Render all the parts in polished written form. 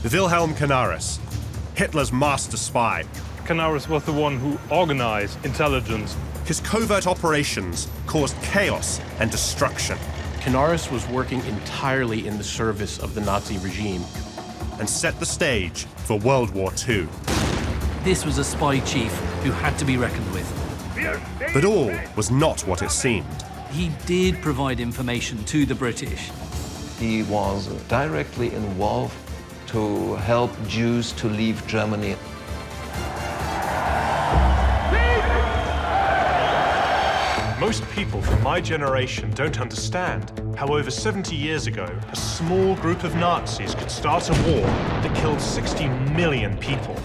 Wilhelm Canaris, Hitler's master spy. Canaris was the one who organized intelligence. His covert operations caused chaos and destruction. Canaris was working entirely in the service of the Nazi regime and set the stage for World War II. This was a spy chief who had to be reckoned with. But all was not what it seemed. He did provide information to the British. He was directly involved to help Jews to leave Germany. Most people from my generation don't understand how over 70 years ago, a small group of Nazis could start a war that killed 60 million people.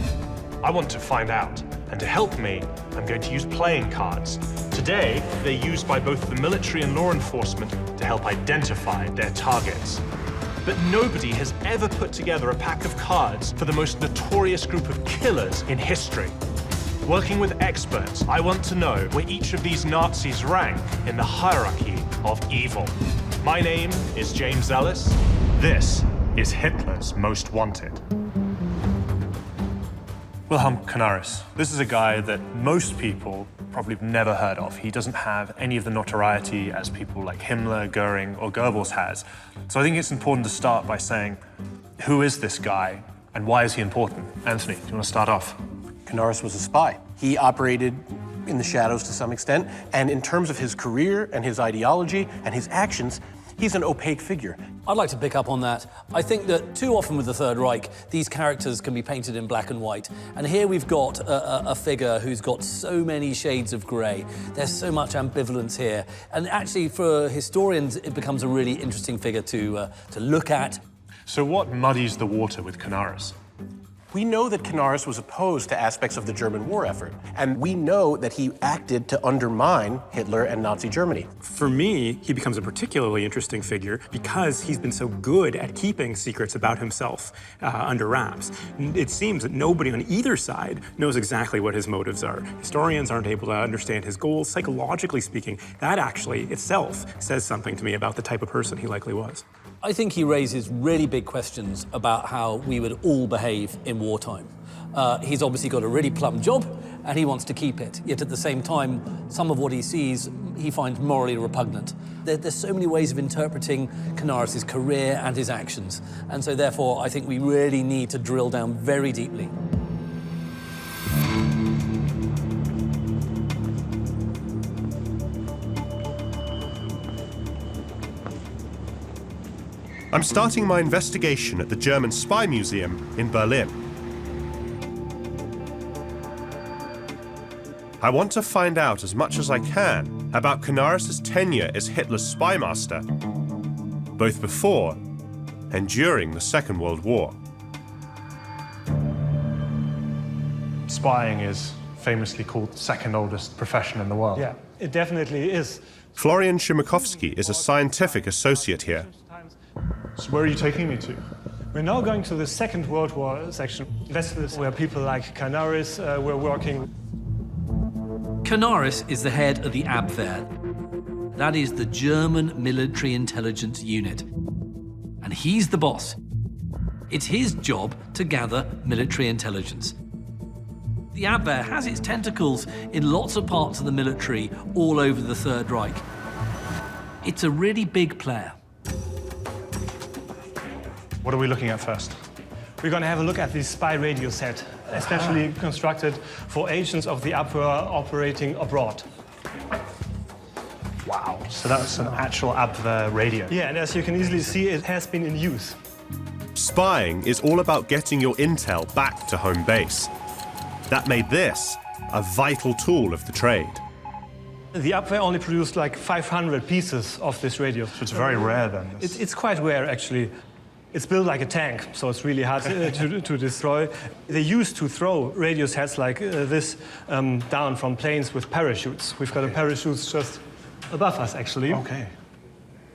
I want to find out, and to help me, I'm going to use playing cards. Today, they're used by both the military and law enforcement to help identify their targets. But nobody has ever put together a pack of cards for the most notorious group of killers in history. Working with experts, I want to know where each of these Nazis rank in the hierarchy of evil. My name is James Ellis. This is Hitler's Most Wanted. Wilhelm Canaris. This is a guy that most people probably have never heard of. He doesn't have any of the notoriety as people like Himmler, Goering, or Goebbels has. So I think it's important to start by saying, who is this guy and why is he important? Anthony, do you want to start off? Canaris was a spy. He operated in the shadows to some extent, and in terms of his career and his ideology and his actions, he's an opaque figure. I'd like to pick up on that. I think that too often with the Third Reich, these characters can be painted in black and white. And here we've got a figure who's got so many shades of grey. There's so much ambivalence here. And actually, for historians, it becomes a really interesting figure to look at. So what muddies the water with Canaris? We know that Canaris was opposed to aspects of the German war effort, and we know that he acted to undermine Hitler and Nazi Germany. For me, he becomes a particularly interesting figure because he's been so good at keeping secrets about himself under wraps. It seems that nobody on either side knows exactly what his motives are. Historians aren't able to understand his goals. Psychologically speaking, that actually itself says something to me about the type of person he likely was. I think he raises really big questions about how we would all behave in wartime. He's obviously got a really plum job, and he wants to keep it. Yet at the same time, some of what he sees, he finds morally repugnant. There's so many ways of interpreting Canaris' career and his actions. And so therefore, I think we really need to drill down very deeply. I'm starting my investigation at the German Spy Museum in Berlin. I want to find out as much as I can about Canaris' tenure as Hitler's spy master, both before and during the Second World War. Spying is famously called the second oldest profession in the world. Yeah, it definitely is. Florian Szymakowski is a scientific associate here. So where are you taking me to? We're now going to the Second World War section. This is where people like Canaris were working. Canaris is the head of the Abwehr. That is the German military intelligence unit. And he's the boss. It's his job to gather military intelligence. The Abwehr has its tentacles in lots of parts of the military all over the Third Reich. It's a really big player. What are we looking at first? We're going to have a look at the spy radio set, especially constructed for agents of the Abwehr operating abroad. Wow, so that's an actual Abwehr radio. Yeah, and as you can easily see, it has been in use. Spying is all about getting your intel back to home base. That made this a vital tool of the trade. The Abwehr only produced like 500 pieces of this radio. So it's very rare then? It's quite rare, actually. It's built like a tank, so it's really hard to destroy. They used to throw radio sets like this down from planes with parachutes. We've got a parachute just above us, actually. Okay.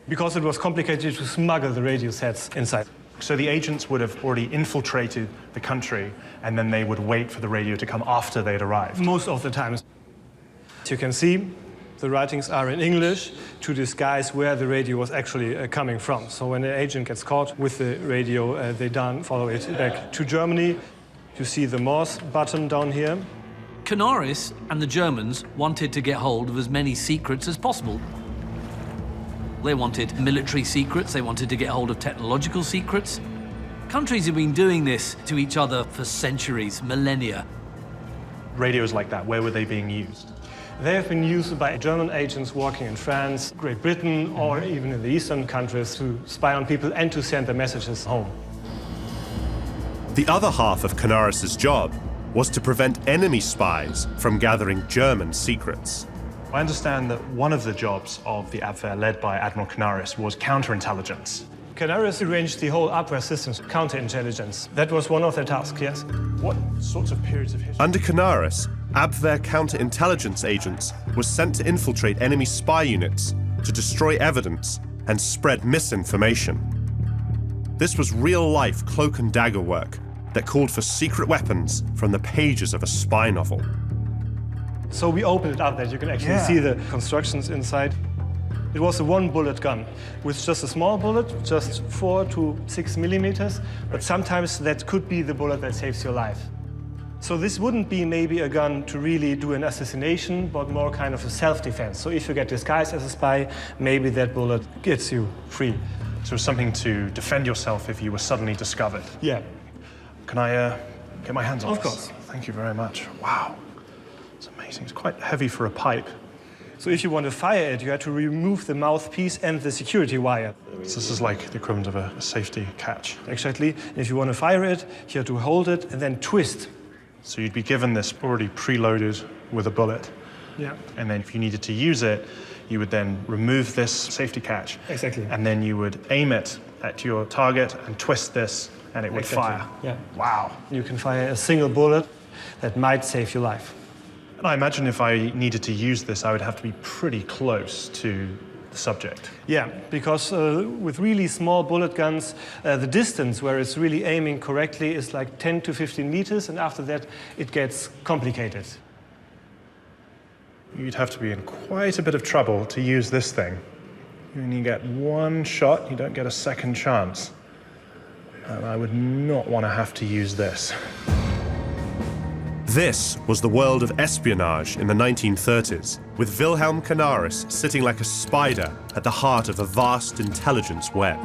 Because it was complicated to smuggle the radio sets inside. So the agents would have already infiltrated the country, and then they would wait for the radio to come after they'd arrived? Most of the time. As you can see, The writings are in English to disguise where the radio was actually coming from. So when an agent gets caught with the radio, they don't follow it back to Germany. You see the Morse button down here. Canaris and the Germans wanted to get hold of as many secrets as possible. They wanted military secrets, they wanted to get hold of technological secrets. Countries have been doing this to each other for centuries, millennia. Radios like that, where were they being used? They have been used by German agents working in France, Great Britain, or even in the eastern countries to spy on people and to send their messages home. The other half of Canaris' job was to prevent enemy spies from gathering German secrets. I understand that one of the jobs of the Abwehr led by Admiral Canaris was counterintelligence. Canaris arranged the whole Abwehr systems, counterintelligence. That was one of their tasks, yes. What sorts of periods of history? Under Canaris, Abwehr counterintelligence agents were sent to infiltrate enemy spy units, to destroy evidence and spread misinformation. This was real-life cloak and dagger work that called for secret weapons from the pages of a spy novel. So we opened it up that you can actually see the constructions inside. It was a one-bullet gun with just a small bullet, just 4 to 6 millimeters, but sometimes that could be the bullet that saves your life. So this wouldn't be maybe a gun to really do an assassination, but more kind of a self-defense. So if you get disguised as a spy, maybe that bullet gets you free. So something to defend yourself if you were suddenly discovered. Yeah. Can I get my hands on Of this? course. Thank you very much. Wow, it's amazing. It's quite heavy for a pipe. So if you want to fire it, you have to remove the mouthpiece and the security wire. So this is like the equivalent of a safety catch. Exactly. And if you want to fire it, you have to hold it and then twist. So you'd be given this already preloaded with a bullet. Yeah. And then if you needed to use it, you would then remove this safety catch. Exactly. And then you would aim it at your target and twist this, and it would Exactly. fire. Yeah. Wow. You can fire a single bullet that might save your life. And I imagine if I needed to use this, I would have to be pretty close to the subject. Yeah, because with really small bullet guns, the distance where it's really aiming correctly is like 10 to 15 meters, and after that, it gets complicated. You'd have to be in quite a bit of trouble to use this thing. You only get one shot, you don't get a second chance. And I would not want to have to use this. This was the world of espionage in the 1930s, with Wilhelm Canaris sitting like a spider at the heart of a vast intelligence web.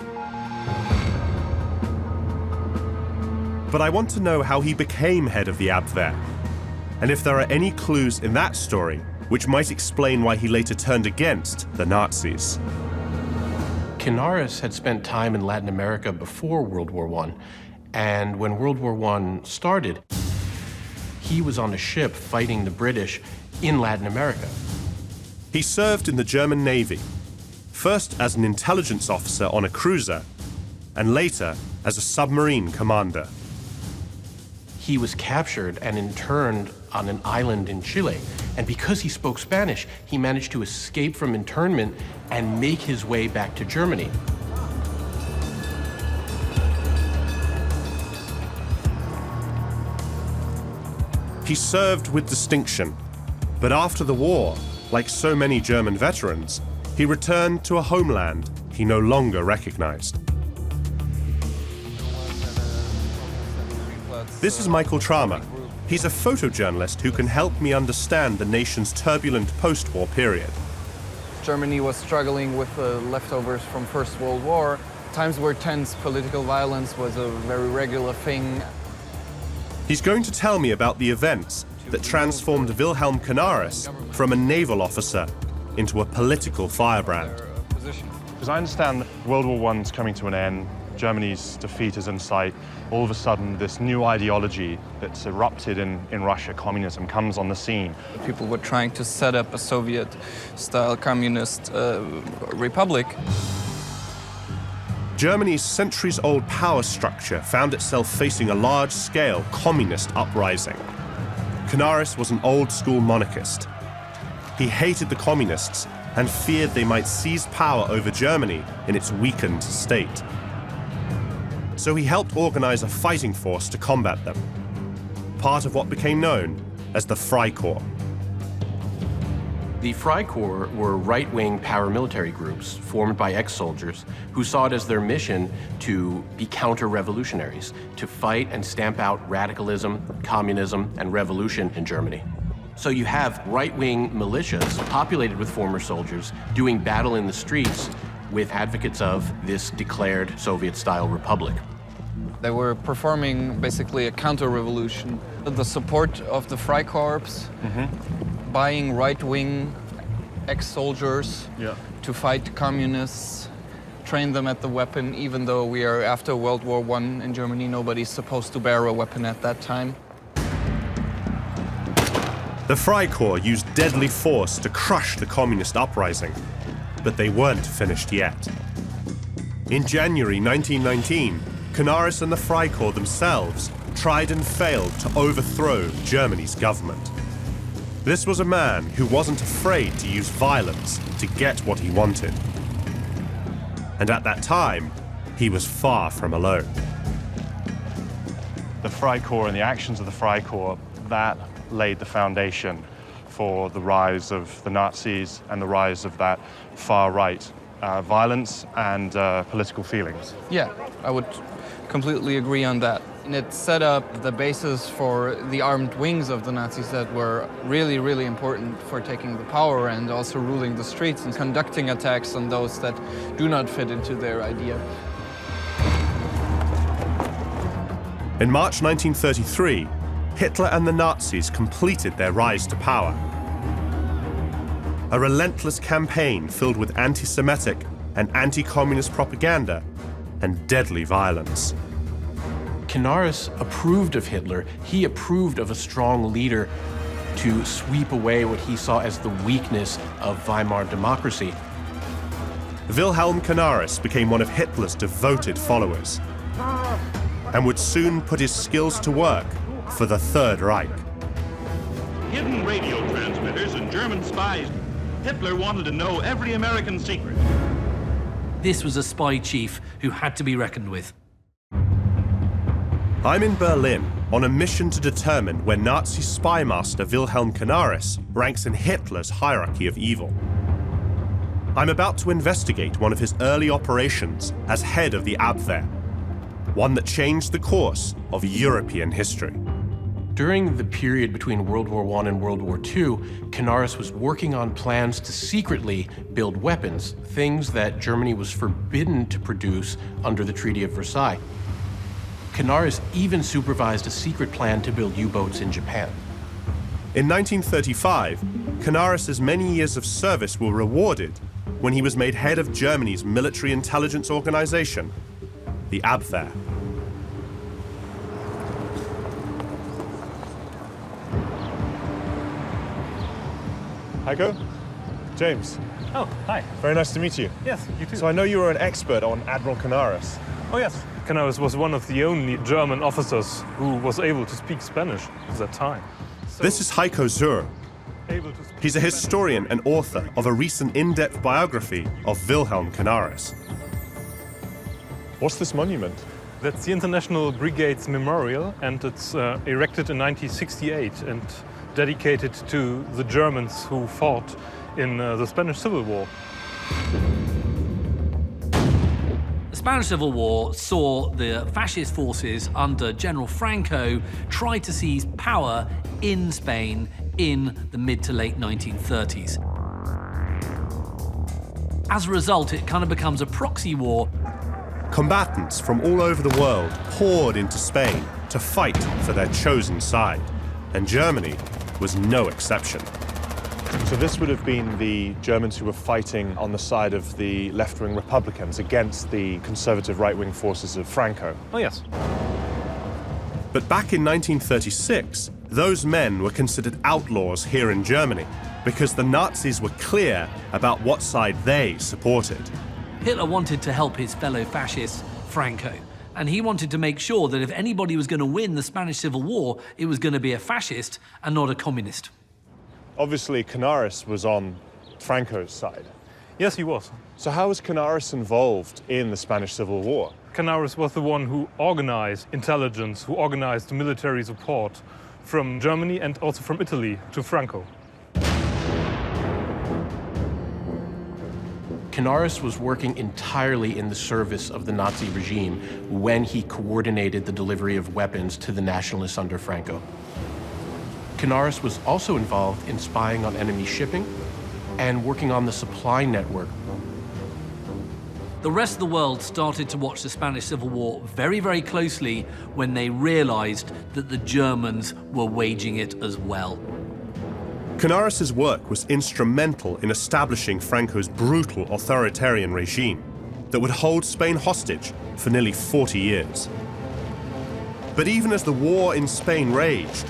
But I want to know how he became head of the Abwehr, and if there are any clues in that story which might explain why he later turned against the Nazis. Canaris had spent time in Latin America before World War I, and when World War I started, he was on a ship fighting the British in Latin America. He served in the German Navy, first as an intelligence officer on a cruiser, and later as a submarine commander. He was captured and interned on an island in Chile, and because he spoke Spanish, he managed to escape from internment and make his way back to Germany. He served with distinction, but after the war, like so many German veterans, he returned to a homeland he no longer recognized. This is Michael Tramer. He's a photojournalist who can help me understand the nation's turbulent post-war period. Germany was struggling with the leftovers from First World War, times where tense political violence was a very regular thing. He's going to tell me about the events that transformed Wilhelm Canaris from a naval officer into a political firebrand. Because I understand that World War I's coming to an end, Germany's defeat is in sight. All of a sudden, this new ideology that's erupted in Russia, communism, comes on the scene. People were trying to set up a Soviet-style communist republic. Germany's centuries-old power structure found itself facing a large-scale communist uprising. Canaris was an old-school monarchist. He hated the communists and feared they might seize power over Germany in its weakened state. So he helped organize a fighting force to combat them, part of what became known as the Freikorps. The Freikorps were right-wing paramilitary groups formed by ex-soldiers who saw it as their mission to be counter-revolutionaries, to fight and stamp out radicalism, communism, and revolution in Germany. So you have right-wing militias populated with former soldiers doing battle in the streets with advocates of this declared Soviet-style republic. They were performing basically a counter-revolution. The support of the Freikorps, buying right-wing ex-soldiers to fight communists, train them at the weapon, even though we are after World War I in Germany, nobody's supposed to bear a weapon at that time. The Freikorps used deadly force to crush the communist uprising, but they weren't finished yet. In January 1919, Canaris and the Freikorps themselves tried and failed to overthrow Germany's government. This was a man who wasn't afraid to use violence to get what he wanted. And at that time, he was far from alone. The Freikorps and the actions of the Freikorps, that laid the foundation for the rise of the Nazis and the rise of that far-right violence and political feelings. Yeah, I would completely agree on that. And it set up the basis for the armed wings of the Nazis that were really, really important for taking the power and also ruling the streets and conducting attacks on those that do not fit into their idea. In March 1933, Hitler and the Nazis completed their rise to power. A relentless campaign filled with anti-Semitic and anti-communist propaganda and deadly violence. Canaris approved of Hitler. He approved of a strong leader to sweep away what he saw as the weakness of Weimar democracy. Wilhelm Canaris became one of Hitler's devoted followers and would soon put his skills to work for the Third Reich. Hidden radio transmitters and German spies. Hitler wanted to know every American secret. This was a spy chief who had to be reckoned with. I'm in Berlin on a mission to determine where Nazi spy master Wilhelm Canaris ranks in Hitler's hierarchy of evil. I'm about to investigate one of his early operations as head of the Abwehr, one that changed the course of European history. During the period between World War I and World War II, Canaris was working on plans to secretly build weapons, things that Germany was forbidden to produce under the Treaty of Versailles. Canaris even supervised a secret plan to build U-boats in Japan. In 1935, Canaris' many years of service were rewarded when he was made head of Germany's military intelligence organization, the Abwehr. Heiko? James. Oh, hi. Very nice to meet you. Yes, you too. So I know you were an expert on Admiral Canaris. Oh, yes. Canaris was one of the only German officers who was able to speak Spanish at that time. This is Heiko Zur. He's a historian and author of a recent in-depth biography of Wilhelm Canaris. What's this monument? That's the International Brigades Memorial, and it's erected in 1968 and dedicated to the Germans who fought in the Spanish Civil War. The Spanish Civil War saw the fascist forces under General Franco try to seize power in Spain in the mid to late 1930s. As a result, it kind of becomes a proxy war. Combatants from all over the world poured into Spain to fight for their chosen side, and Germany was no exception. So this would have been the Germans who were fighting on the side of the left-wing Republicans against the conservative right-wing forces of Franco. Oh, yes. But back in 1936, those men were considered outlaws here in Germany because the Nazis were clear about what side they supported. Hitler wanted to help his fellow fascist, Franco, and he wanted to make sure that if anybody was going to win the Spanish Civil War, it was going to be a fascist and not a communist. Obviously, Canaris was on Franco's side. Yes, he was. So how was Canaris involved in the Spanish Civil War? Canaris was the one who organized intelligence, who organized military support from Germany and also from Italy to Franco. Canaris was working entirely in the service of the Nazi regime when he coordinated the delivery of weapons to the nationalists under Franco. Canaris was also involved in spying on enemy shipping and working on the supply network. The rest of the world started to watch the Spanish Civil War very, very closely when they realized that the Germans were waging it as well. Canaris' work was instrumental in establishing Franco's brutal authoritarian regime that would hold Spain hostage for nearly 40 years. But even as the war in Spain raged,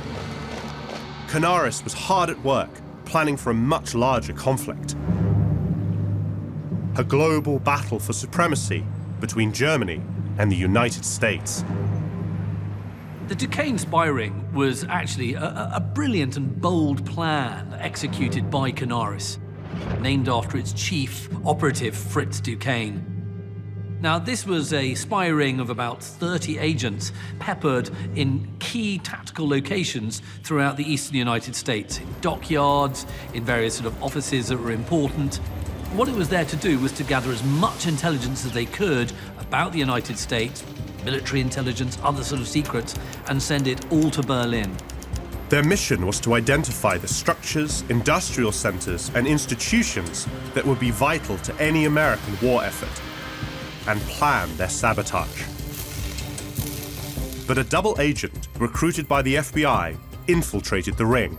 Canaris was hard at work planning for a much larger conflict. A global battle for supremacy between Germany and the United States. The Duquesne spy ring was actually a brilliant and bold plan executed by Canaris, named after its chief operative, Fritz Duquesne. Now, this was a spy ring of about 30 agents peppered in key tactical locations throughout the eastern United States, in dockyards, in various sort of offices that were important. What it was there to do was to gather as much intelligence as they could about the United States, military intelligence, other sort of secrets, and send it all to Berlin. Their mission was to identify the structures, industrial centers, and institutions that would be vital to any American war effort, and plan their sabotage. But a double agent recruited by the FBI infiltrated the ring.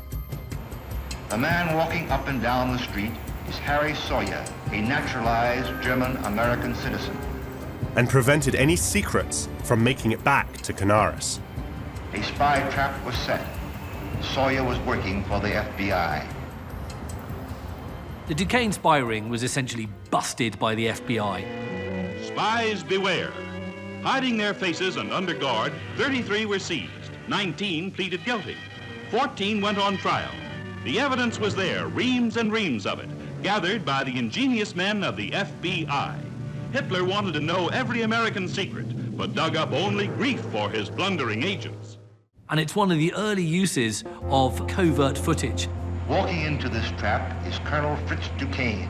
The man walking up and down the street is Harry Sawyer, a naturalized German-American citizen. And prevented any secrets from making it back to Canaris. A spy trap was set. Sawyer was working for the FBI. The Duquesne spy ring was essentially busted by the FBI. Spies beware. Hiding their faces and under guard, 33 were seized. 19 pleaded guilty. 14 went on trial. The evidence was there, reams and reams of it, gathered by the ingenious men of the FBI. Hitler wanted to know every American secret, but dug up only grief for his blundering agents. And it's one of the early uses of covert footage. Walking into this trap is Colonel Fritz Duquesne.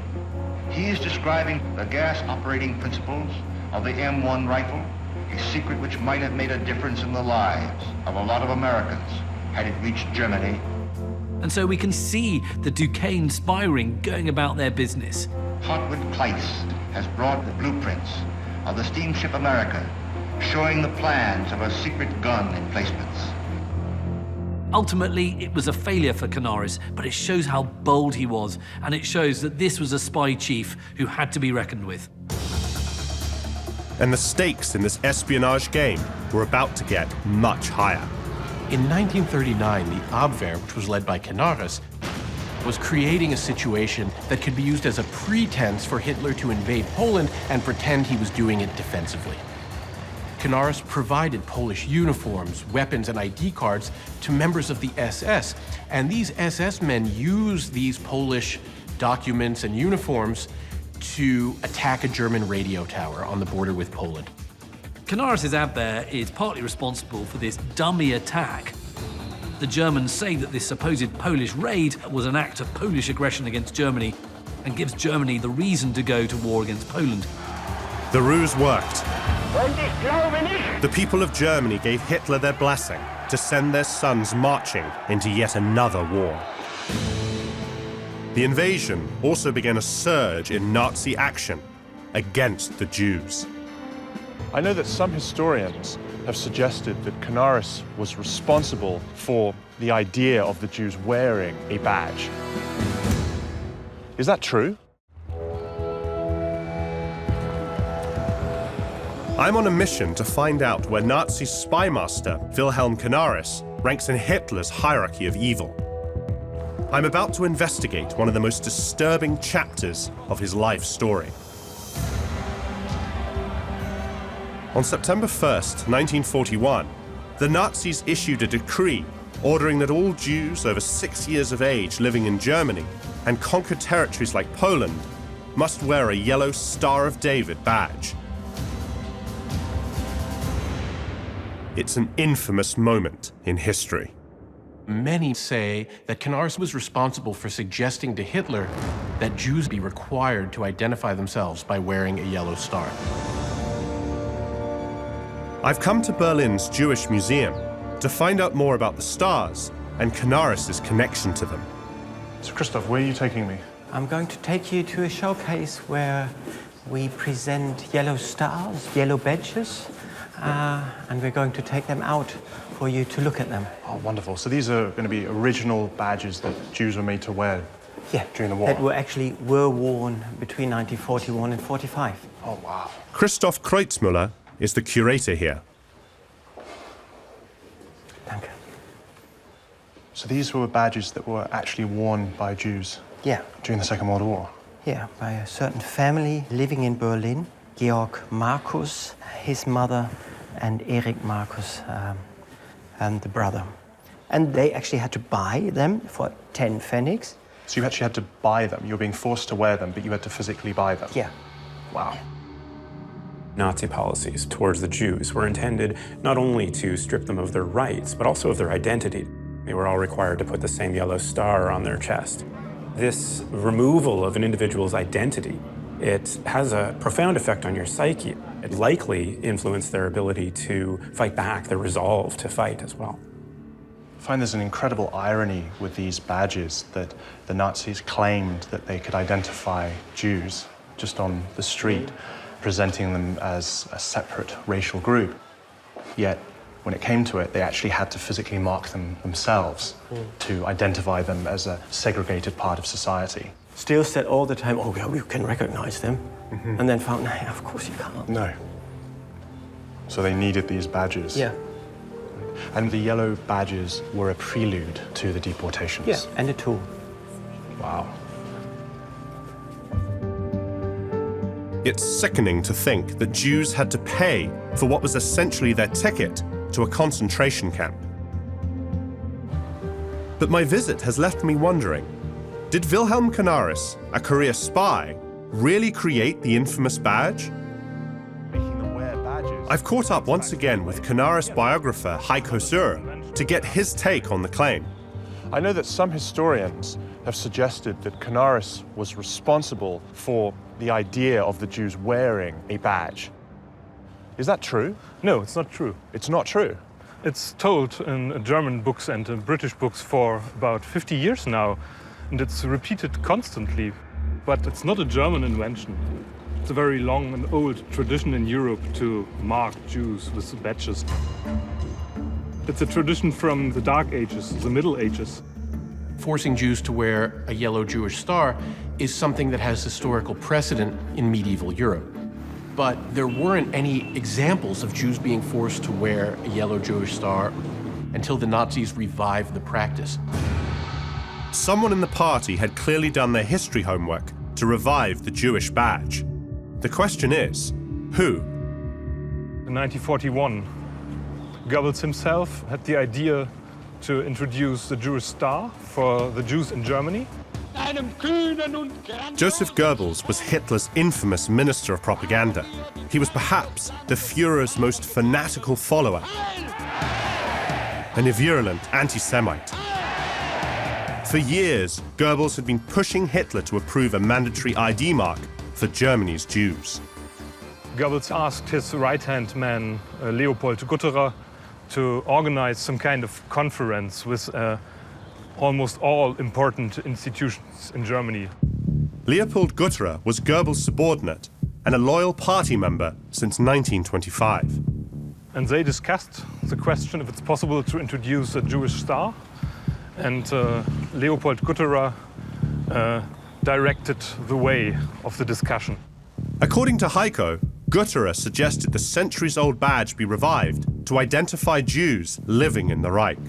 He is describing the gas operating principles of the M1 rifle, a secret which might have made a difference in the lives of a lot of Americans had it reached Germany. And so we can see the Duquesne spy ring going about their business. Hotwood Kleist has brought the blueprints of the steamship America, showing the plans of her secret gun emplacements. Ultimately, it was a failure for Canaris, but it shows how bold he was, and it shows that this was a spy chief who had to be reckoned with. And the stakes in this espionage game were about to get much higher. In 1939, the Abwehr, which was led by Canaris, was creating a situation that could be used as a pretense for Hitler to invade Poland and pretend he was doing it defensively. Canaris provided Polish uniforms, weapons, and ID cards to members of the SS, and these SS men used these Polish documents and uniforms to attack a German radio tower on the border with Poland. Canaris' Abwehr is partly responsible for this dummy attack. The Germans say that this supposed Polish raid was an act of Polish aggression against Germany and gives Germany the reason to go to war against Poland. The ruse worked. The people of Germany gave Hitler their blessing to send their sons marching into yet another war. The invasion also began a surge in Nazi action against the Jews. I know that some historians have suggested that Canaris was responsible for the idea of the Jews wearing a badge. Is that true? I'm on a mission to find out where Nazi spy master Wilhelm Canaris ranks in Hitler's hierarchy of evil. I'm about to investigate one of the most disturbing chapters of his life story. On September 1st, 1941, the Nazis issued a decree ordering that all Jews over 6 years of age living in Germany and conquered territories like Poland must wear a yellow Star of David badge. It's an infamous moment in history. Many say that Canaris was responsible for suggesting to Hitler that Jews be required to identify themselves by wearing a yellow star. I've come to Berlin's Jewish Museum to find out more about the stars and Canaris' connection to them. So, Christoph, where are you taking me? I'm going to take you to a showcase where we present yellow stars, yellow badges, and we're going to take them out for you to look at them. Oh, wonderful. So these are going to be original badges that Jews were made to wear during the war? That were worn between 1941 and 45. Oh, wow. Christoph Kreutzmüller is the curator here. Danke. So these were badges that were actually worn by Jews during the Second World War? Yeah, by a certain family living in Berlin. Georg Markus, his mother, and Erich Markus, and the brother. And they actually had to buy them for 10 pfennigs. So you actually had to buy them? You were being forced to wear them, but you had to physically buy them? Yeah. Wow. Nazi policies towards the Jews were intended not only to strip them of their rights, but also of their identity. They were all required to put the same yellow star on their chest. This removal of an individual's identity, it has a profound effect on your psyche. It likely influenced their ability to fight back, their resolve to fight as well. I find there's an incredible irony with these badges that the Nazis claimed that they could identify Jews just on the street, presenting them as a separate racial group. Yet, when it came to it, they actually had to physically mark them themselves to identify them as a segregated part of society. Still said all the time, oh, yeah, you can recognize them. And then found, no, of course you can't. No. So they needed these badges. Yeah. And the yellow badges were a prelude to the deportations. Yeah, and a tool. Wow. It's sickening to think that Jews had to pay for what was essentially their ticket to a concentration camp. But my visit has left me wondering, did Wilhelm Canaris, a career spy, really create the infamous badge? I've caught up once again with Canaris biographer Heiko Suhr to get his take on the claim. I know that some historians have suggested that Canaris was responsible for the idea of the Jews wearing a badge. Is that true? No, it's not true. It's not true? It's told in German books and in British books for about 50 years now, and it's repeated constantly. But it's not a German invention. It's a very long and old tradition in Europe to mark Jews with badges. It's a tradition from the Dark Ages, the Middle Ages. Forcing Jews to wear a yellow Jewish star is something that has historical precedent in medieval Europe. But there weren't any examples of Jews being forced to wear a yellow Jewish star until the Nazis revived the practice. Someone in the party had clearly done their history homework to revive the Jewish badge. The question is, who? In 1941, Goebbels himself had the idea to introduce the Jewish star for the Jews in Germany. Joseph Goebbels was Hitler's infamous minister of propaganda. He was perhaps the Führer's most fanatical follower and a virulent anti-Semite. For years, Goebbels had been pushing Hitler to approve a mandatory ID mark for Germany's Jews. Goebbels asked his right-hand man, Leopold Gutterer, to organize some kind of conference with almost all important institutions in Germany. Leopold Gutterer was Goebbels' subordinate and a loyal party member since 1925. And they discussed the question if it's possible to introduce a Jewish star. And Leopold Gutterer directed the way of the discussion. According to Heiko, Gutterer suggested the centuries-old badge be revived to identify Jews living in the Reich.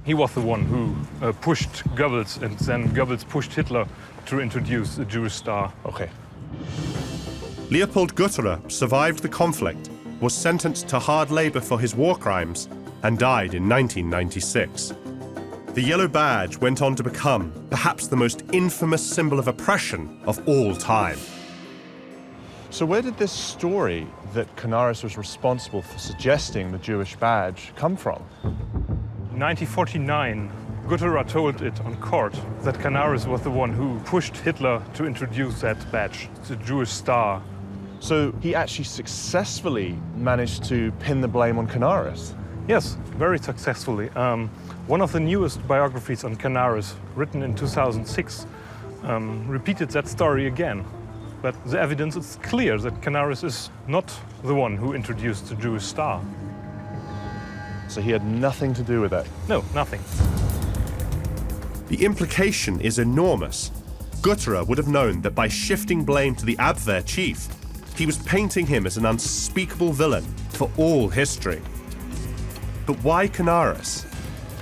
He was the one who pushed Goebbels, and then Goebbels pushed Hitler to introduce the Jewish star. Okay. Leopold Gutterer survived the conflict, was sentenced to hard labor for his war crimes, and died in 1996. The yellow badge went on to become perhaps the most infamous symbol of oppression of all time. So where did this story that Canaris was responsible for suggesting the Jewish badge come from? In 1949, Gutterer told it on court that Canaris was the one who pushed Hitler to introduce that badge, the Jewish star. So he actually successfully managed to pin the blame on Canaris? Yes, very successfully. One of the newest biographies on Canaris, written in 2006, repeated that story again. But the evidence is clear that Canaris is not the one who introduced the Jewish star. So he had nothing to do with it? No, nothing. The implication is enormous. Gutterer would have known that by shifting blame to the Abwehr chief, he was painting him as an unspeakable villain for all history. But why Canaris?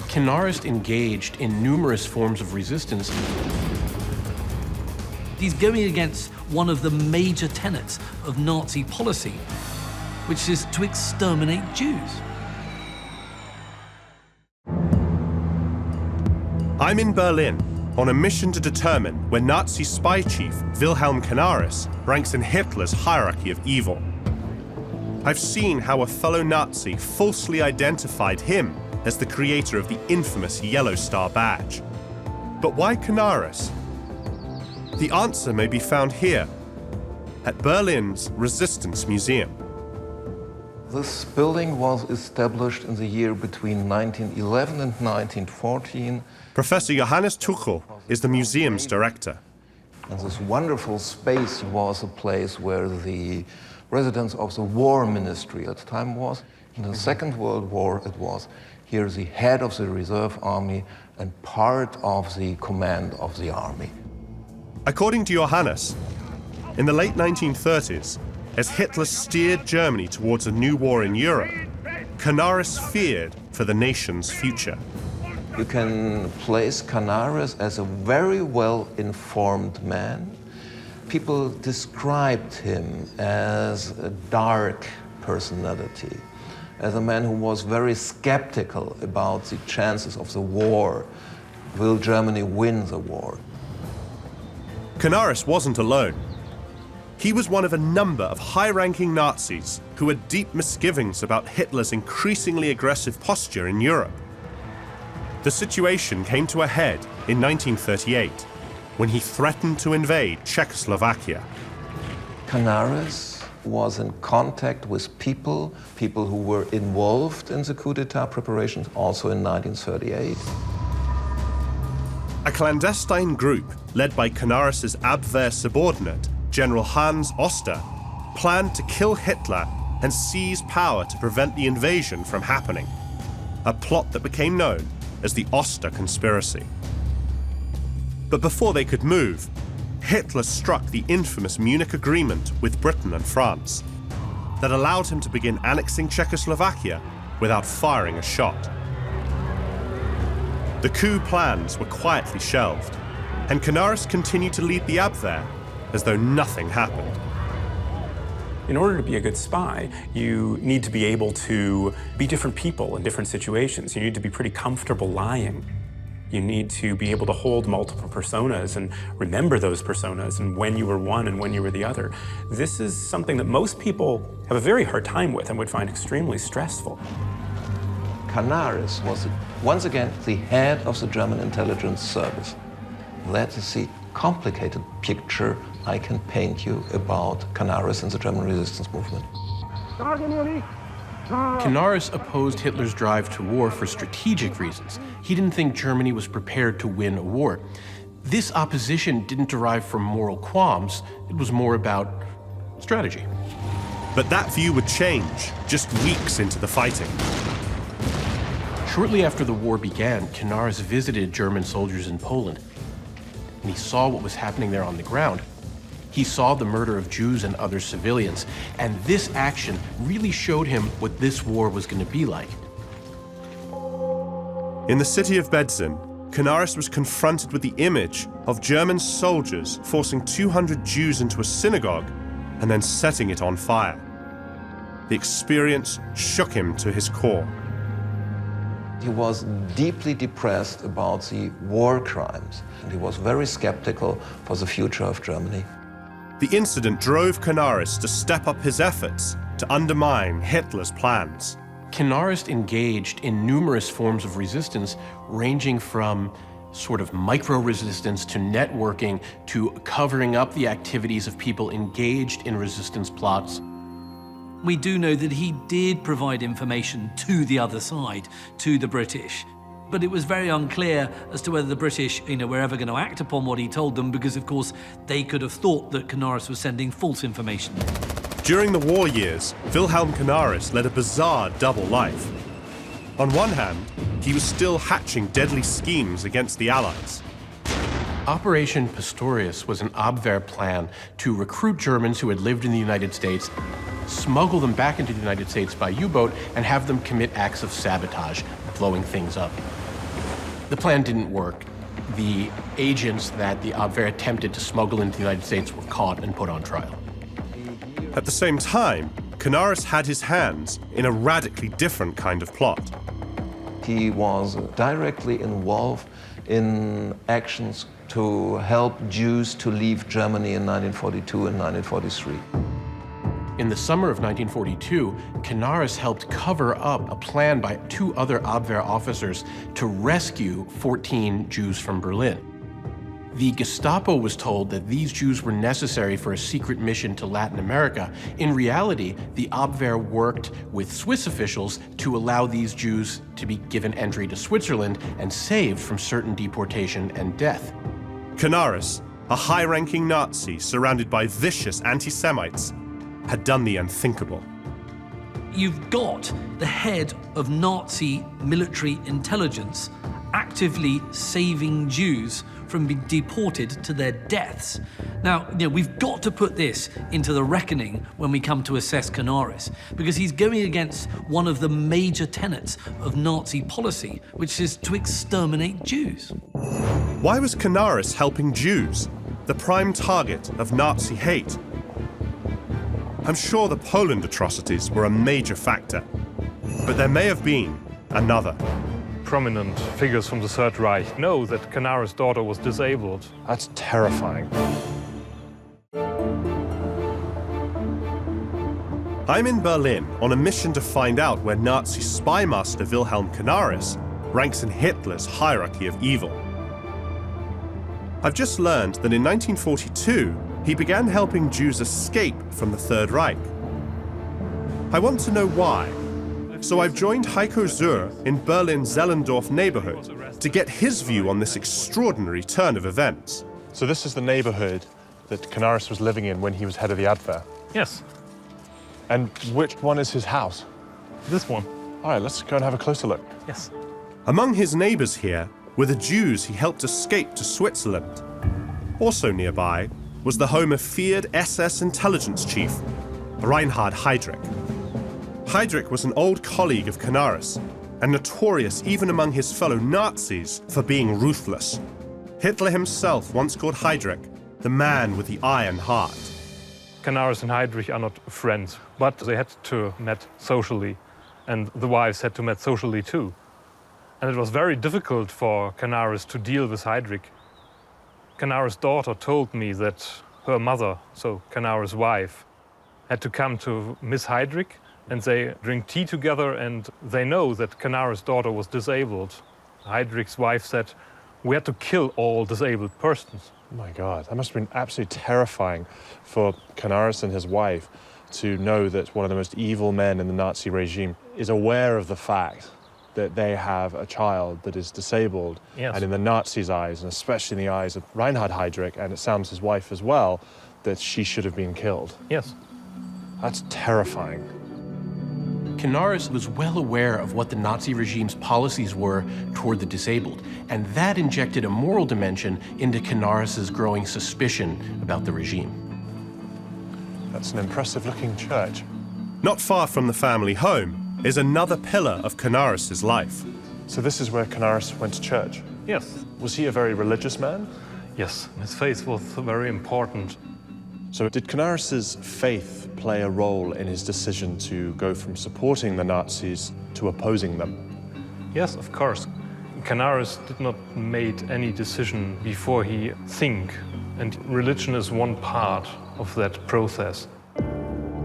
Canaris engaged in numerous forms of resistance. He's going against one of the major tenets of Nazi policy, which is to exterminate Jews. I'm in Berlin on a mission to determine where Nazi spy chief Wilhelm Canaris ranks in Hitler's hierarchy of evil. I've seen how a fellow Nazi falsely identified him as the creator of the infamous Yellow Star badge. But why Canaris? The answer may be found here, at Berlin's Resistance Museum. This building was established in the year between 1911 and 1914. Professor Johannes Tuchel is the museum's director. And this wonderful space was a place where the residence of the War Ministry at the time was. In the Second World War, it was here the head of the reserve army and part of the command of the army. According to Johannes, in the late 1930s, as Hitler steered Germany towards a new war in Europe, Canaris feared for the nation's future. You can place Canaris as a very well-informed man. People described him as a dark personality, as a man who was very skeptical about the chances of the war. Will Germany win the war? Canaris wasn't alone. He was one of a number of high-ranking Nazis who had deep misgivings about Hitler's increasingly aggressive posture in Europe. The situation came to a head in 1938, when he threatened to invade Czechoslovakia. Canaris was in contact with people who were involved in the coup d'etat preparations, also in 1938. A clandestine group led by Canaris' Abwehr subordinate, General Hans Oster, planned to kill Hitler and seize power to prevent the invasion from happening, a plot that became known as the Oster Conspiracy. But before they could move, Hitler struck the infamous Munich Agreement with Britain and France that allowed him to begin annexing Czechoslovakia without firing a shot. The coup plans were quietly shelved, and Canaris continued to lead the Abwehr as though nothing happened. In order to be a good spy, you need to be able to be different people in different situations. You need to be pretty comfortable lying. You need to be able to hold multiple personas and remember those personas and when you were one and when you were the other. This is something that most people have a very hard time with and would find extremely stressful. Canaris was once again the head of the German intelligence service. That is the complicated picture I can paint you about Canaris and the German resistance movement. Canaris opposed Hitler's drive to war for strategic reasons. He didn't think Germany was prepared to win a war. This opposition didn't derive from moral qualms. It was more about strategy. But that view would change just weeks into the fighting. Shortly after the war began, Canaris visited German soldiers in Poland, and he saw what was happening there on the ground. He saw the murder of Jews and other civilians, and this action really showed him what this war was going to be like. In the city of Bedzin, Canaris was confronted with the image of German soldiers forcing 200 Jews into a synagogue and then setting it on fire. The experience shook him to his core. He was deeply depressed about the war crimes, and he was very skeptical for the future of Germany. The incident drove Canaris to step up his efforts to undermine Hitler's plans. Canaris engaged in numerous forms of resistance, ranging from sort of micro-resistance to networking to covering up the activities of people engaged in resistance plots. We do know that he did provide information to the other side, to the British. But it was very unclear as to whether the British, were ever going to act upon what he told them, because, of course, they could have thought that Canaris was sending false information. During the war years, Wilhelm Canaris led a bizarre double life. On one hand, he was still hatching deadly schemes against the Allies. Operation Pastorius was an Abwehr plan to recruit Germans who had lived in the United States, smuggle them back into the United States by U-boat, and have them commit acts of sabotage, blowing things up. The plan didn't work. The agents that the Abwehr attempted to smuggle into the United States were caught and put on trial. At the same time, Canaris had his hands in a radically different kind of plot. He was directly involved in actions to help Jews to leave Germany in 1942 and 1943. In the summer of 1942, Canaris helped cover up a plan by 2 other Abwehr officers to rescue 14 Jews from Berlin. The Gestapo was told that these Jews were necessary for a secret mission to Latin America. In reality, the Abwehr worked with Swiss officials to allow these Jews to be given entry to Switzerland and saved from certain deportation and death. Canaris, a high-ranking Nazi surrounded by vicious anti-Semites, had done the unthinkable. You've got the head of Nazi military intelligence actively saving Jews from being deported to their deaths. Now, we've got to put this into the reckoning when we come to assess Canaris, because he's going against one of the major tenets of Nazi policy, which is to exterminate Jews. Why was Canaris helping Jews, the prime target of Nazi hate? I'm sure the Poland atrocities were a major factor, but there may have been another. Prominent figures from the Third Reich know that Canaris' daughter was disabled. That's terrifying. I'm in Berlin on a mission to find out where Nazi spy master Wilhelm Canaris ranks in Hitler's hierarchy of evil. I've just learned that in 1942, he began helping Jews escape from the Third Reich. I want to know why, so I've joined Heiko Zur in Berlin's Zellendorf neighborhood to get his view on this extraordinary turn of events. So this is the neighborhood that Canaris was living in when he was head of the Abwehr? Yes. And which one is his house? This one. All right, let's go and have a closer look. Yes. Among his neighbors here were the Jews he helped escape to Switzerland. Also nearby was the home of feared SS intelligence chief, Reinhard Heydrich. Heydrich was an old colleague of Canaris, and notorious even among his fellow Nazis for being ruthless. Hitler himself once called Heydrich the man with the iron heart. Canaris and Heydrich are not friends, but they had to meet socially, and the wives had to meet socially too. And it was very difficult for Canaris to deal with Heydrich. Canaris' daughter told me that her mother, so Canaris' wife, had to come to Miss Heydrich, and they drink tea together, and they know that Canaris' daughter was disabled. Heydrich's wife said, "We had to kill all disabled persons." Oh my God, that must have been absolutely terrifying for Canaris and his wife to know that one of the most evil men in the Nazi regime is aware of the fact that they have a child that is disabled. Yes. And in the Nazis' eyes, and especially in the eyes of Reinhard Heydrich, and it sounds his wife as well, that she should have been killed. Yes. That's terrifying. Canaris was well aware of what the Nazi regime's policies were toward the disabled, and that injected a moral dimension into Canaris's growing suspicion about the regime. That's an impressive-looking church. Not far from the family home is another pillar of Canaris's life. So this is where Canaris went to church? Yes. Was he a very religious man? Yes, his faith was very important. So did Canaris's faith play a role in his decision to go from supporting the Nazis to opposing them? Yes, of course. Canaris did not make any decision before he think, and religion is one part of that process.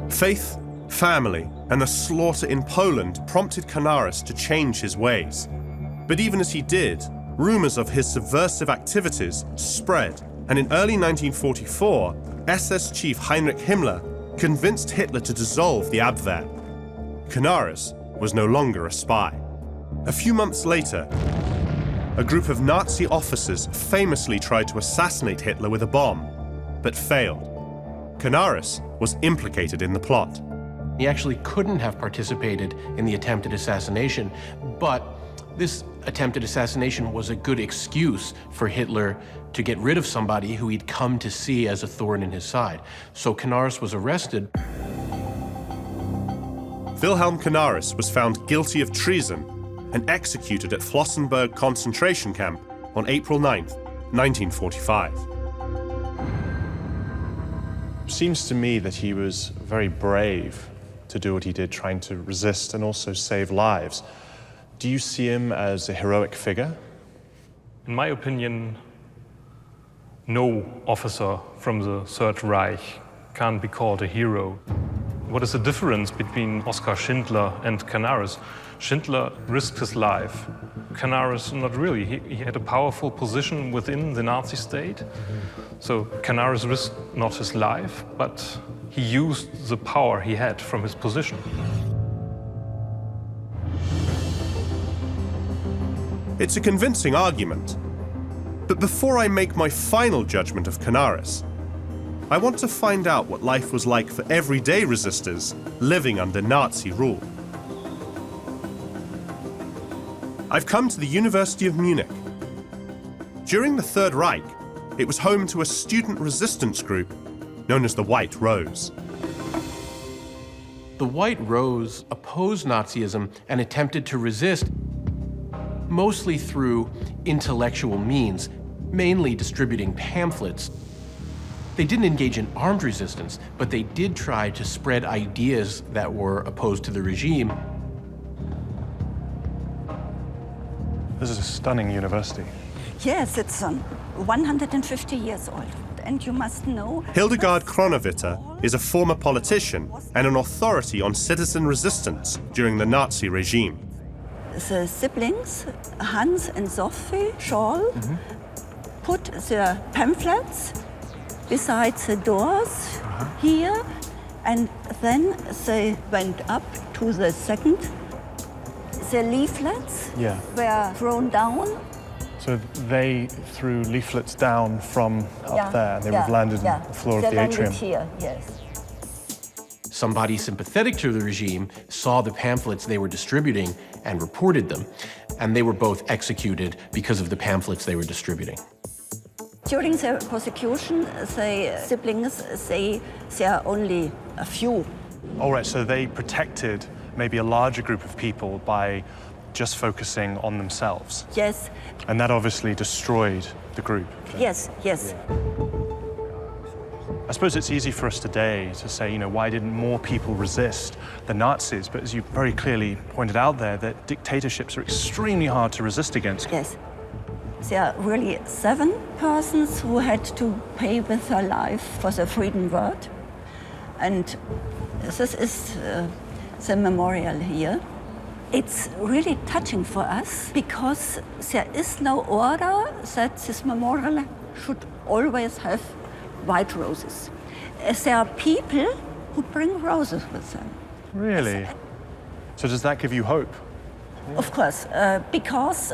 Faith, family, and the slaughter in Poland prompted Canaris to change his ways. But even as he did, rumors of his subversive activities spread, and in early 1944, SS chief Heinrich Himmler convinced Hitler to dissolve the Abwehr. Canaris was no longer a spy. A few months later, a group of Nazi officers famously tried to assassinate Hitler with a bomb, but failed. Canaris was implicated in the plot. He actually couldn't have participated in the attempted assassination, but this attempted assassination was a good excuse for Hitler to get rid of somebody who he'd come to see as a thorn in his side. So Canaris was arrested. Wilhelm Canaris was found guilty of treason and executed at Flossenburg concentration camp on April 9th, 1945. Seems to me that he was very brave to do what he did, trying to resist and also save lives. Do you see him as a heroic figure? In my opinion, no officer from the Third Reich can be called a hero. What is the difference between Oskar Schindler and Canaris? Schindler risked his life. Canaris, not really. He had a powerful position within the Nazi state. So Canaris risked not his life, but he used the power he had from his position. It's a convincing argument. But before I make my final judgment of Canaris, I want to find out what life was like for everyday resistors living under Nazi rule. I've come to the University of Munich. During the Third Reich, it was home to a student resistance group known as the White Rose. The White Rose opposed Nazism and attempted to resist mostly through intellectual means, mainly distributing pamphlets. They didn't engage in armed resistance, but they did try to spread ideas that were opposed to the regime. This is a stunning university. Yes, it's 150 years old. And you must know... Hildegard Kronewitter is a former politician and an authority on citizen resistance during the Nazi regime. The siblings, Hans and Sophie Scholl, put their pamphlets beside the doors here, and then they went up to the second. The leaflets were thrown down. So they threw leaflets down from up there, and they would have landed on the floor of the atrium. Here, yes. Somebody sympathetic to the regime saw the pamphlets they were distributing and reported them, and they were both executed because of the pamphlets they were distributing. During the prosecution, the siblings say there are only a few. All right, so they protected maybe a larger group of people by just focusing on themselves. Yes. And that obviously destroyed the group. Yes, yes. I suppose it's easy for us today to say, you know, why didn't more people resist the Nazis? But as you very clearly pointed out there, that dictatorships are extremely hard to resist against. Yes. There are really 7 persons who had to pay with their life for the freedom word. And this is the memorial here. It's really touching for us because there is no order that this memorial should always have white roses. There are people who bring roses with them. Really? So does that give you hope? Of course, because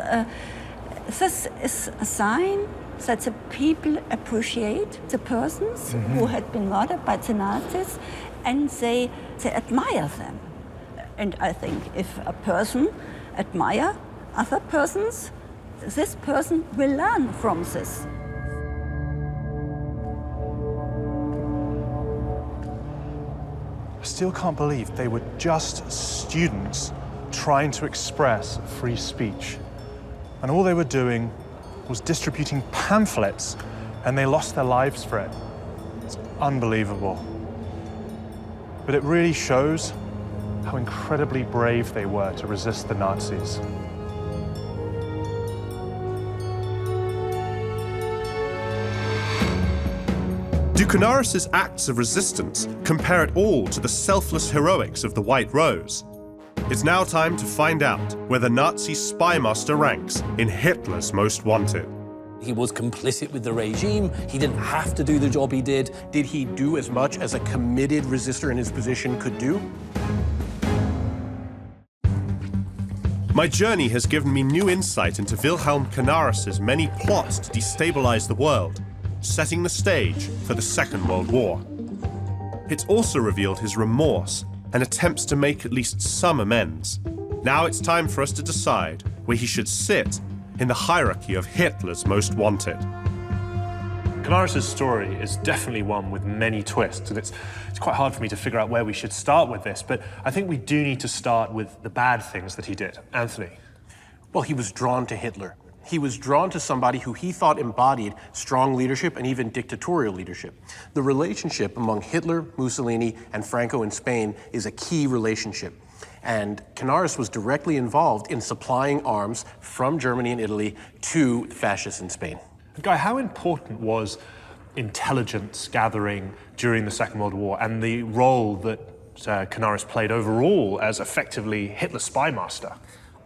this is a sign that the people appreciate the persons who had been murdered by the Nazis, and they admire them. And I think if a person admires other persons, this person will learn from this. I still can't believe they were just students trying to express free speech. And all they were doing was distributing pamphlets, and they lost their lives for it. It's unbelievable. But it really shows how incredibly brave they were to resist the Nazis. Do Canaris' acts of resistance compare at all to the selfless heroics of the White Rose? It's now time to find out where the Nazi spy master ranks in Hitler's Most Wanted. He was complicit with the regime. He didn't have to do the job he did. Did he do as much as a committed resistor in his position could do? My journey has given me new insight into Wilhelm Canaris' many plots to destabilize the world, setting the stage for the Second World War. It's also revealed his remorse and attempts to make at least some amends. Now it's time for us to decide where he should sit in the hierarchy of Hitler's Most Wanted. Canaris' story is definitely one with many twists, and it's quite hard for me to figure out where we should start with this, but I think we do need to start with the bad things that he did. Anthony? Well, he was drawn to Hitler. He was drawn to somebody who he thought embodied strong leadership and even dictatorial leadership. The relationship among Hitler, Mussolini, and Franco in Spain is a key relationship. And Canaris was directly involved in supplying arms from Germany and Italy to the fascists in Spain. Guy, how important was intelligence gathering during the Second World War and the role that Canaris played overall as effectively Hitler's spy master?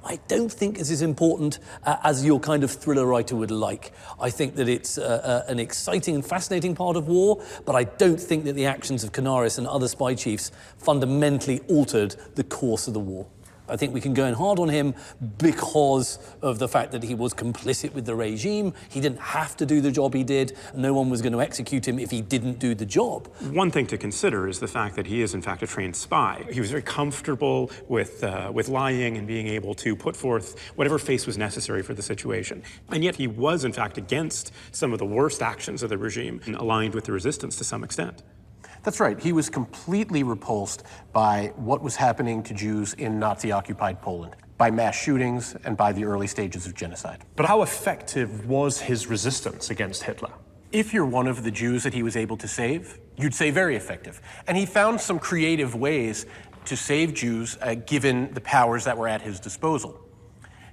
I don't think it's as important as your kind of thriller writer would like. I think that it's an exciting and fascinating part of war, but I don't think that the actions of Canaris and other spy chiefs fundamentally altered the course of the war. I think we can go in hard on him because of the fact that he was complicit with the regime. He didn't have to do the job he did. No one was going to execute him if he didn't do the job. One thing to consider is the fact that he is, in fact, a trained spy. He was very comfortable with lying and being able to put forth whatever face was necessary for the situation. And yet he was, in fact, against some of the worst actions of the regime and aligned with the resistance to some extent. That's right. He was completely repulsed by what was happening to Jews in Nazi-occupied Poland, by mass shootings and by the early stages of genocide. But how effective was his resistance against Hitler? If you're one of the Jews that he was able to save, you'd say very effective. And he found some creative ways to save Jews given the powers that were at his disposal.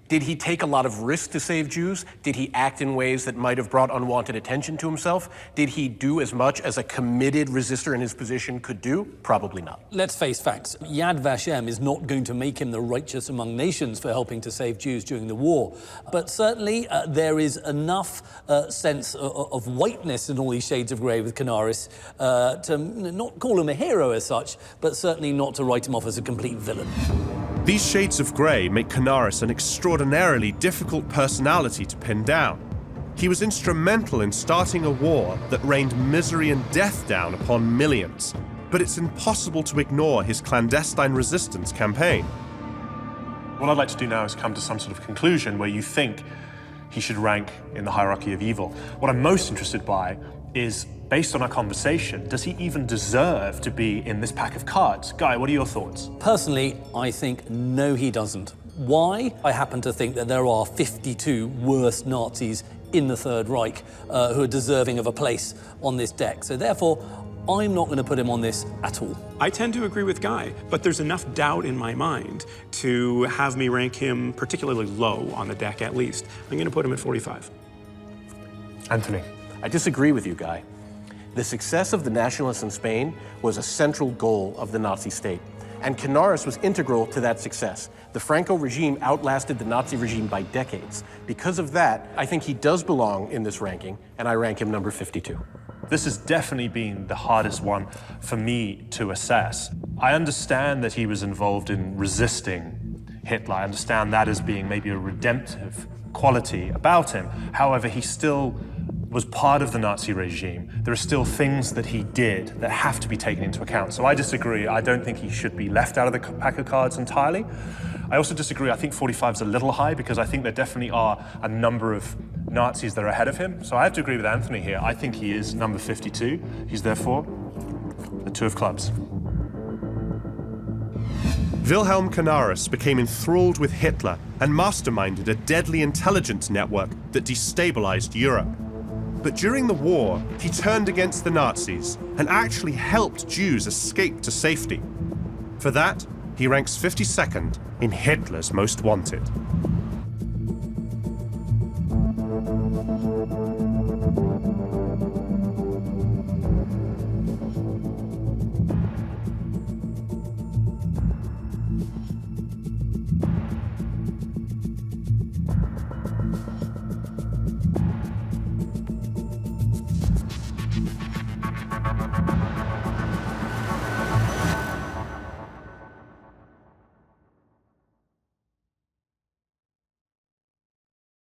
Did he take a lot of risk to save Jews? Did he act in ways that might have brought unwanted attention to himself? Did he do as much as a committed resistor in his position could do? Probably not. Let's face facts. Yad Vashem is not going to make him the righteous among nations for helping to save Jews during the war. But certainly there is enough sense of whiteness in all these shades of grey with Canaris to not call him a hero as such, but certainly not to write him off as a complete villain. These shades of grey make Canaris an extraordinarily difficult personality to pin down. He was instrumental in starting a war that rained misery and death down upon millions, but it's impossible to ignore his clandestine resistance campaign. What I'd like to do now is come to some sort of conclusion where you think he should rank in the hierarchy of evil. What I'm most interested by is, based on our conversation, does he even deserve to be in this pack of cards? Guy, what are your thoughts? Personally, I think no, he doesn't. Why? I happen to think that there are 52 worse Nazis in the Third Reich who are deserving of a place on this deck. So therefore, I'm not going to put him on this at all. I tend to agree with Guy, but there's enough doubt in my mind to have me rank him particularly low on the deck at least. I'm going to put him at 45. Anthony? I disagree with you, Guy. The success of the nationalists in Spain was a central goal of the Nazi state, and Canaris was integral to that success. The Franco regime outlasted the Nazi regime by decades. Because of that, I think he does belong in this ranking, and I rank him number 52. This has definitely been the hardest one for me to assess. I understand that he was involved in resisting Hitler. I understand that as being maybe a redemptive quality about him. However, he still was part of the Nazi regime. There are still things that he did that have to be taken into account. So I disagree. I don't think he should be left out of the pack of cards entirely. I also disagree. I think 45 is a little high because I think there definitely are a number of Nazis that are ahead of him. So I have to agree with Anthony here. I think he is number 52. He's therefore the two of clubs. Wilhelm Canaris became enthralled with Hitler and masterminded a deadly intelligence network that destabilized Europe. But during the war, he turned against the Nazis and actually helped Jews escape to safety. For that, he ranks 52nd in Hitler's Most Wanted.